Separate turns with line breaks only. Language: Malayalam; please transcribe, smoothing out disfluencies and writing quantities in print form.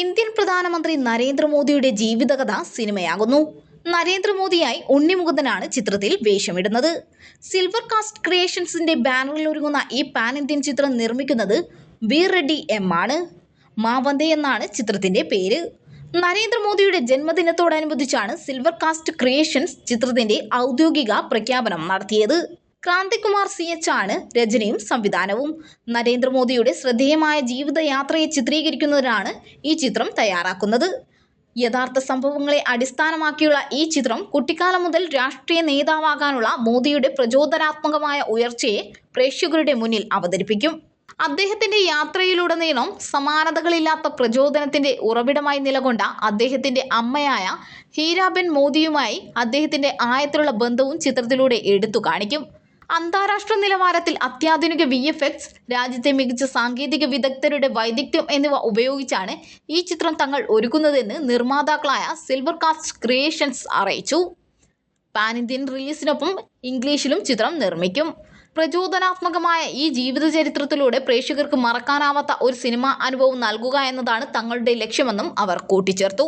ഇന്ത്യൻ പ്രധാനമന്ത്രി നരേന്ദ്രമോദിയുടെ ജീവിതകഥ സിനിമയാകുന്നു. നരേന്ദ്രമോദിയായി ഉണ്ണിമുകുന്ദനാണ് ചിത്രത്തിൽ വേഷമിടുന്നത്. സിൽവർ കാസ്റ്റ് ക്രിയേഷൻസിന്റെ ബാനറിൽ ഒരുങ്ങുന്ന ഈ പാൻ ഇന്ത്യൻ ചിത്രം നിർമ്മിക്കുന്നത് വീർ റെഡ്ഡി എം ആണ്. മാവന്തേ എന്നാണ് ചിത്രത്തിന്റെ പേര്. നരേന്ദ്രമോദിയുടെ ജന്മദിനത്തോടനുബന്ധിച്ചാണ് സിൽവർ കാസ്റ്റ് ക്രിയേഷൻസ് ചിത്രത്തിന്റെ ഔദ്യോഗിക പ്രഖ്യാപനം നടത്തിയത്. ക്രാന്തികുമാർ CH ആണ് രചനയും സംവിധാനവും. നരേന്ദ്രമോദിയുടെ ശ്രദ്ധേയമായ ജീവിതയാത്രയെ ചിത്രീകരിക്കുന്നതിനാണ് ഈ ചിത്രം തയ്യാറാക്കുന്നത്. യഥാർത്ഥ സംഭവങ്ങളെ അടിസ്ഥാനമാക്കിയുള്ള ഈ ചിത്രം കുട്ടിക്കാലം മുതൽ രാഷ്ട്രീയ നേതാവാകാനുള്ള മോദിയുടെ പ്രചോദനാത്മകമായ ഉയർച്ചയെ പ്രേക്ഷകരുടെ മുന്നിൽ അവതരിപ്പിക്കും. അദ്ദേഹത്തിന്റെ യാത്രയിലുടനീളം സമാനതകളില്ലാത്ത പ്രചോദനത്തിന്റെ ഉറവിടമായി നിലകൊണ്ട അദ്ദേഹത്തിന്റെ അമ്മയായ ഹീരാബെൻ മോദിയുമായി അദ്ദേഹത്തിന്റെ ആഴത്തിലുള്ള ബന്ധവും ചിത്രത്തിലൂടെ എടുത്തു കാണിക്കും. അന്താരാഷ്ട്ര നിലവാരത്തിൽ അത്യാധുനിക VFX, രാജ്യത്തെ മികച്ച സാങ്കേതിക വിദഗ്ധരുടെ വൈദഗ്ധ്യം എന്നിവ ഉപയോഗിച്ചാണ് ഈ ചിത്രം തങ്ങൾ ഒരുക്കുന്നതെന്ന് നിർമ്മാതാക്കളായ സിൽവർ കാസ്റ്റ് ക്രിയേഷൻസ് അറിയിച്ചു. പാൻ ഇന്ത്യൻ റിലീസിനൊപ്പം ഇംഗ്ലീഷിലും ചിത്രം നിർമ്മിക്കും. പ്രചോദനാത്മകമായ ഈ ജീവിത ചരിത്രത്തിലൂടെ പ്രേക്ഷകർക്ക് മറക്കാനാവാത്ത ഒരു സിനിമാ അനുഭവം നൽകുക എന്നതാണ് തങ്ങളുടെ ലക്ഷ്യമെന്നും അവർ കൂട്ടിച്ചേർത്തു.